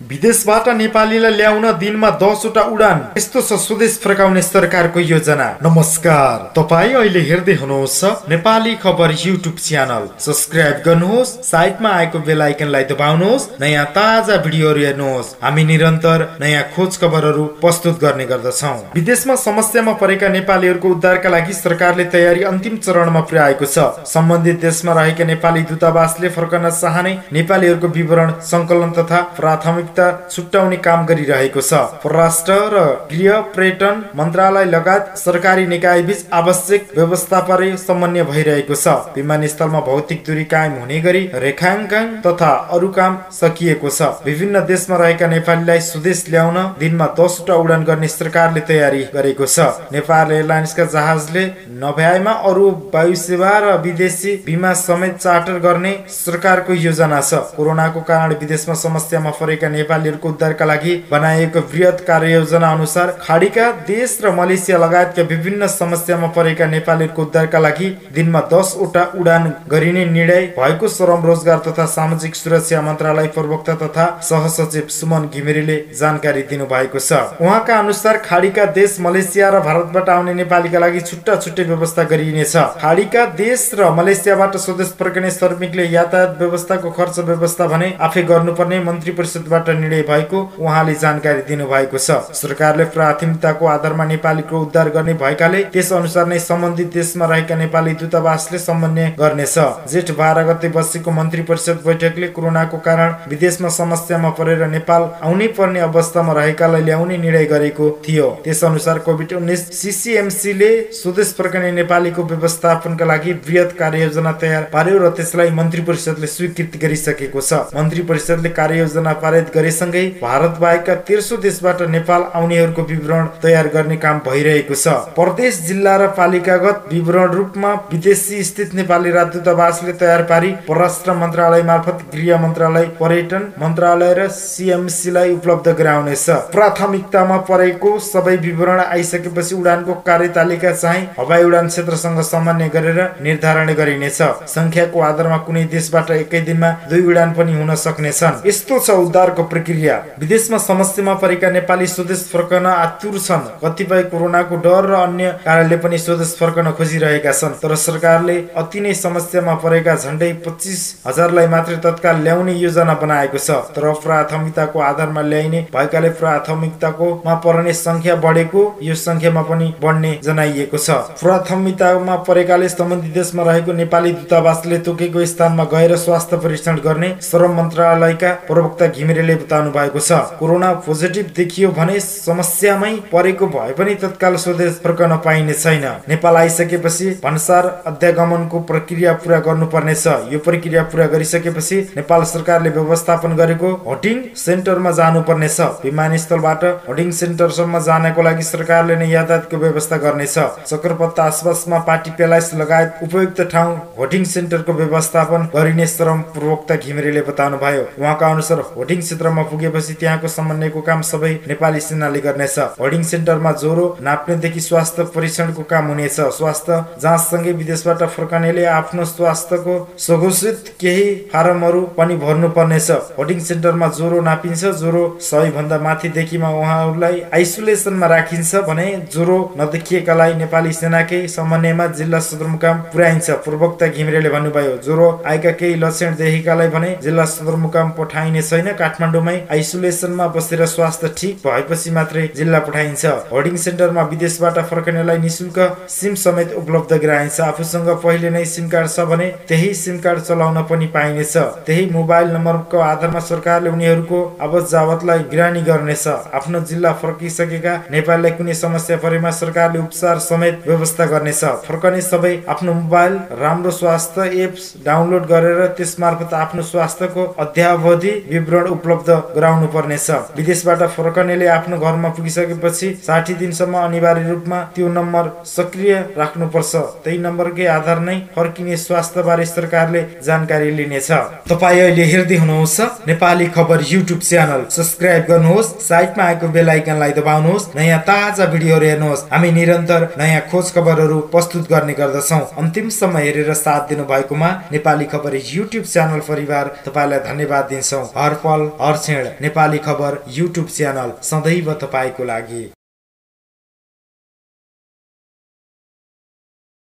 विदेशबाट नेपालीलाई ल्याउन दिनमा 10 वटा उडान, यस्तो छ स्वदेश फर्काउने सरकारको योजना। नमस्कार, तपाई अहिले हेर्दै हुनुहुन्छ नेपाली खबर युट्युब च्यानल। सब्स्क्राइब गर्नुहोस्, साइडमा आएको बेल आइकनलाई दबाउनुहोस्, नयाँ ताजा भिडियोहरू हेर्नुहोस्। हामी निरन्तर नयाँ खोज खबरहरू प्रस्तुत गर्ने गर्दछौं। विदेशमा समस्यामा परेका नेपालीहरूको उद्धारका लागि सरकारले तयारी अन्तिम चरणमा पुर्याएको छ। सम्बन्धित देशमा रहेका नेपाली दूतावासले फर्कन चाहने नेपालीहरूको विवरण संकलन तथा प्राथमिकता छुट्याउने काम गरिरहेको छ। परराष्ट्र र गृह पर्यटन मन्त्रालय लगायत सरकारी निकाय बीच आवश्यक व्यवस्थापन समन्वय भइरहेको छ। विमानस्थलमा भौतिक दूरी कायम हुने गरी रेखाङ्कन तथा अरु काम सकिएको छ। विभिन्न देशमा रहेका नेपालीलाई स्वदेश ल्याउन दिनमा 10 वटा उडान गर्ने सरकारले तयारी गरेको छ। नेपाल एयरलाइन्सका जहाजले नभ्याएमा अरु वायु सेवा र विदेशी बीमा समेत चार्टर गर्ने सरकारको योजना छ। कोरोनाको कारण विदेशमा समस्यामा परेका नेपालीहरूको उद्धारका लागि बनाइएको वृहत कार्ययोजना अनुसार खाडीका देश र मलेसिया लगायतका विभिन्न समस्यामा परेका नेपालीहरूको उद्धारका लागि दिनमा 10 वटा उडान गरिने निर्णय भएको श्रम रोजगार तथा सामाजिक सुरक्षा मन्त्रालय प्रवक्ता तथा सहसचिव सुमन घिमिरेले जानकारी दिनु भएको छ। उहाँका अनुसार खाडीका देश मलेसिया र भारतबाट आउने नेपालीका लागि छुट्टा छुट्टै व्यवस्था गरिनेछ। खाडीका देश र मलेसियाबाट स्वदेश फर्कने श्रमिकले यातायात व्यवस्थाको खर्च व्यवस्था भने आफै गर्नुपर्ने मन्त्री परिषदबाट निर्णय भएको उहाँले जानकारी दिनु भएको छ। सरकारले प्राथमिकताको आधारमा नेपालीको उद्धार गर्ने भएकाले त्यस अनुसार नै सम्बन्धित देशमा रहेका नेपाली दूतावासले समन्वय गर्नेछ। जेठ 12 गते बसेको मन्त्री परिषद बैठकले कोरोनाको कारण विदेशमा समस्यामा परेर नेपाल आउनै पर्ने अवस्थामा रहेकालाई ल्याउने निर्णय गरेको थियो। त्यस अनुसार कोभिड-19 सीसीएमसीले स्वदेश फर्कने नेपालीको व्यवस्थापनका लागि वृहत कार्ययोजना तयार पार्यो र त्यसलाई मन्त्री परिषदले स्वीकृति गरिसकेको छ। मन्त्री परिषदले कार्ययोजना पारित गरेसँगै भारत बाहेकका 13 देशबाट नेपाल आउनेहरूको विवरण तयार गर्ने काम भइरहेको छ। प्रदेश जिल्ला र पालिकागत विवरण रूपमा विदेशी स्थित नेपाली राजदूतावासले तयार पारी परराष्ट्र मन्त्रालय मार्फत गृह मन्त्रालय, पर्यटन मन्त्रालय र सीएमसी लाई उपलब्ध गराउनेछ। प्राथमिकतामा परेको सबै विवरण आइसकेपछि उडानको कार्यतालिका चाहिँ हवाई उडान क्षेत्रसँग समन्वय गरेर निर्धारण गरिनेछ। संख्याको आधारमा कुनै देशबाट एकै दिनमा 2 उडान पनि हुन सक्नेछन्। यस्तो छ उद्धारको प्रक्रिया। विदेशमा समस्यामा परेका नेपाली स्वदेश फर्कन आतुर छन्। कतिपय कोरोनाको डर र अन्य कारणले पनि स्वदेश फर्कन खोजिरहेका छन्, तर सरकारले अति नै समस्यामा परेका झण्डै 25,000लाई मात्र तत्काल ल्याउने योजना बनाएको छ। तर प्राथमिकताको आधारमा ल्याइने भएकाले प्राथमिकताकोमा पर्ने संख्या बढेको यो संख्यामा पनि बढ्ने जनाइएको छ। प्राथमिकतामा परेकाले सम्बन्धित देशमा रहेको नेपाली दूतावासले तोकेको स्थानमा गएर स्वास्थ्य परीक्षण गर्ने श्रम मन्त्रालयका प्रवक्ता घिमिरेले बताउनु भएको छ। कोरोना पोजिटिभ देखियो भने समस्यामै परेको भए पनि तत्काल स्वदेश फर्कन पाइने छैन। नेपाल आइसकेपछि भन्सार अध्यागमनको प्रक्रिया पूरा गर्नुपर्नेछ। यो प्रक्रिया पूरा गरिसकेपछि नेपाल सरकारले व्यवस्थापन गरेको होल्डिङ सेन्टरमा जानुपर्नेछ। विमानस्थलबाट होल्डिङ सेन्टरसम्म जानको लागि सरकारले नै यातायातको व्यवस्था गर्नेछ। चक्रपत्ता आसपासमा पार्टी प्यालेस लगायत उपयुक्त ठाउँ होल्डिङ सेन्टरको व्यवस्थापन गरिने श्रम प्रवक्ता घिमिरेले बताउनु भयो। उहाँका अनुसार होल्डिङ क्षेत्रमा पुगेपछि त्यहाँको समन्वयको काम सबै नेपाली सेनाले गर्नेछ। होल्डिङ सेन्टरमा ज्वरो नाप्नेदेखि स्वास्थ्य परीक्षणको काम हुनेछ। स्वास्थ्य जाँचसँगै विदेशबाट फर्कनेले आफ्नो स्वास्थ्यको सघोषित केही फारमहरू पनि भर्नु पर्नेछ। होल्डिङ सेन्टरमा ज्वरो नापिन्छ। ज्वरो 100 भन्दा माथि देखिमा उहाँहरूलाई आइसोलेसनमा राखिन्छ भने ज्वरो नदेखिएकालाई नेपाली सेनाकै समन्वयमा जिल्ला सदरमुकाम पुर्याइन्छ। प्रवक्ता घिमिरेले भन्नुभयो, ज्वरो आएका केही लक्षण देखेकालाई भने जिल्ला सदरमुकाम पठाइने छैन। काठमाडौँमै आइसोलेसनमा बसेर स्वास्थ्य ठीक भएपछि मात्रै जिल्ला पठाइन्छ। होल्डिङ सेन्टरमा विदेशबाट फर्कनेलाई निशुल्क सिम समेत उपलब्ध गराइन्छ। आफूसँग पहिले नै सिम कार्ड छ भने त्यही सिम कार्ड चलाउन पनि पाइनेछ। त्यही मोबाइल नम्बरको आधारमा सरकारले उनीहरूको आवत जावतलाई निगरानी गर्नेछ। आफ्नो जिल्ला फर्किसकेका नेपालीलाई कुनै समस्या परेमा सरकारले उपचार समेत व्यवस्था गर्नेछ। फर्कने सबै आफ्नो मोबाइल राम्रो स्वास्थ्य एप्स डाउनलोड गरेर त्यसमार्फत आफ्नो स्वास्थ्यको अद्यावधि विवरण उपलब्ध गराउनु पर्नेछ। विदेशबाट फर्कनेले आफ्नो घरमा पुगिसकेपछि 60 दिनसम्म अनिवार्य रूपमा त्यो नम्बर सक्रिय राख्नुपर्छ। त्यही नम्बरकै आधार नै फर्किने स्वास्थ्य बारे सरकारले जानकारी लिनेछ। तपाई अहिले हेर्दै हुनुहुन्छ नेपाली खबर युट्युब च्यानल। सब्स्क्राइब गर्नुहोस्, साइडमा आएको बेल आइकनलाई दबाउनुहोस्, नयाँ ताजा भिडियोहरू हेर्नुहोस्। हामी निरन्तर नयाँ खोज खबरहरू प्रस्तुत गर्ने गर्दछौं। अन्तिमसम्म हेरेर साथ दिनु भएकोमा नेपाली खबर युट्युब च्यानल परिवार तपाईलाई धन्यवाद दिन्छौं। हर पल हर हर्षेण नेपाली खबर युट्युब च्यानल सदैव तपाईको लागि।